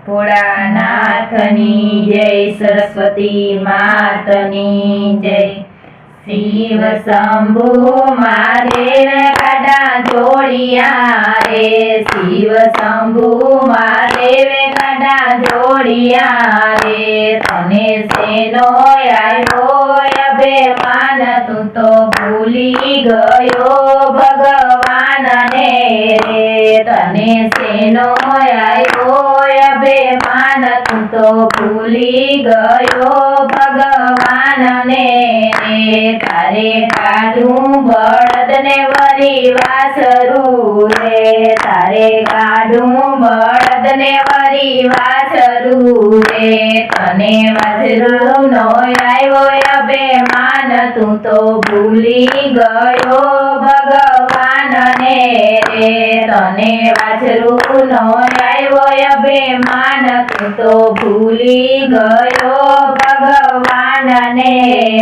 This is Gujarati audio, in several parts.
ભોળાનાથની જય, સરસ્વતી માતની જય। શિવ શંભુ મહાદેવ ગાડા જોડિયા રે, શિવ શંભુ મહાદેવ ગાડા જોડિયા રે। તને શેનો આવ્યો અભિમાન, તું તો ભૂલી ગયો ભગવાનને રે। તને શેનો આવ્યો અભિમાન, તું તો ભૂલી ગયો ભગવાનને રે। તારે કાઢું બળદને વરી વાસરું રે, તારે કાઢું બળદને વરી વાસરું રે। તને વાસરું નો આવ્યો અભિમાન, તું તો ભૂલી ગયો ભગવાનને રે। તને વાસરું નો આવ્યો અભિમાન, તું તો ભૂલી ગયો ભગવાનને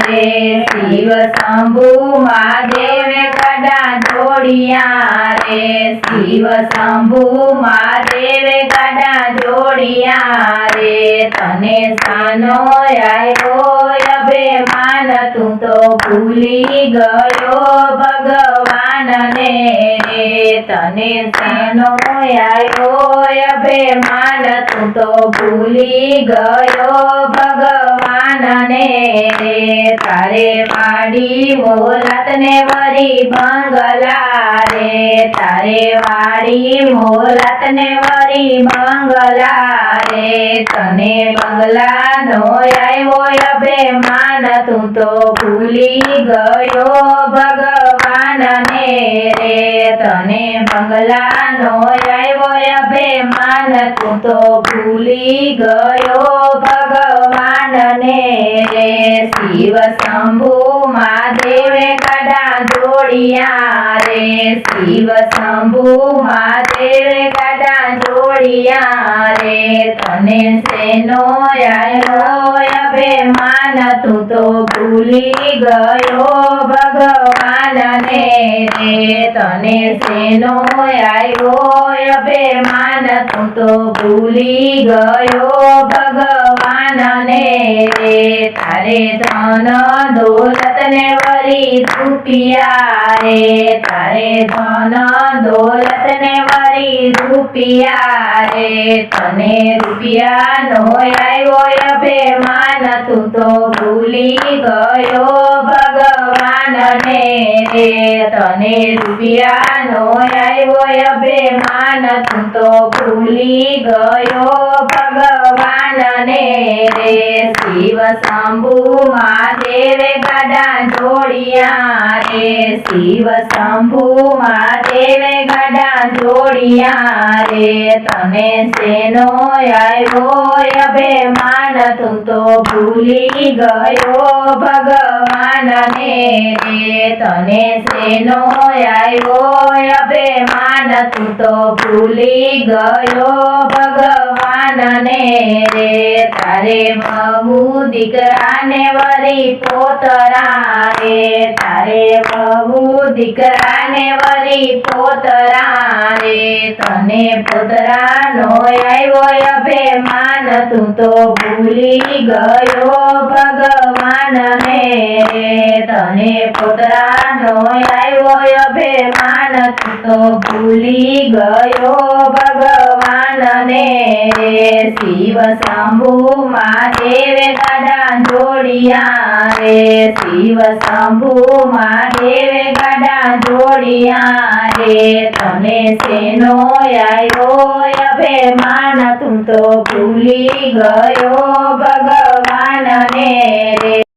રે। શિવ શંભુ મહાદેવ ગાડા જોડિયા રે, શિવ શંભુ મહાદેવ ગાડા જોડિયા રે। તને શાનો આવ્યો અભિમાન, તું તો ભૂલી ગયો ભગવાનને રે। તને શાનો આવ્યો અભિમાન, તું તો ભૂલી ગયો ભગવાનને રે। તારે વાડી મોલાતને વરી બંગલા રે, તારે વાડી મોલાતને વરી બંગલા રે। તને બંગલાનો આવ્યો અભિમાન, તું તો ભૂલી ગયો ભગવાનને રે। તને બંગલાનો આવ્યો અભિમાન, તું તો ભૂલી ગયો ભગવાનને રે। શિવ શંભુ મહાદેવ ગાડા જોડિયા રે, શિવ શંભુ મહાદેવ ગાડા જોડિયા રે। તને શેનો આવ્યો અભિમાન, તું તો ભૂલી ગયો ભગવાનને રે। તને શેનો આવ્યો અભિમાન, તું તો ભૂલી ગયો ભગવાનને રે। તારે ધન દોલતને વરી રૂપિયા રે, તારે ધન દોલતને વરી રૂપિયા રે। તને રૂપિયાનો આવ્યો અભિમાન, તું તો ભૂલી ગયો ભગવાનને રે। તને રૂપિયાનો આવ્યો અભિમાન, તું તો ભૂલી ગયો ભગવાનને રે। શિવ શંભુ મહાદેવ ગાડા જોડિયા રે, શિવ શંભુ મહાદેવ ગાડા જોડિયા રે। તને શેનો આવ્યો અભિમાન, તું તો ભૂલી ગયો ભગવાનને રે। તને શેનો આવ્યો અભિમાન, તું તો ભૂલી ગયો ભગવાનને રે। તારે બહુ દીકરાને વરી પોતરા રે, તારે બહુ દીકરાને વરી પોતરા રે। તને પોતરાનો આવ્યો અભિમાન, તું તો ભૂલી ગયો ભગવાનને રે। તને પોતરાનો આવ્યો અભિમાન, તું તો ભૂલી ગયો ભગવાનને રે। શિવ શંભુ મહાદેવ ગાડા જોડિયા રે, શિવ શંભુ મહાદેવ ગાડા જોડિયા રે। તને શેનો આવ્યો અભિમાન, તું તો ભૂલી ગયો ભગવાનને રે।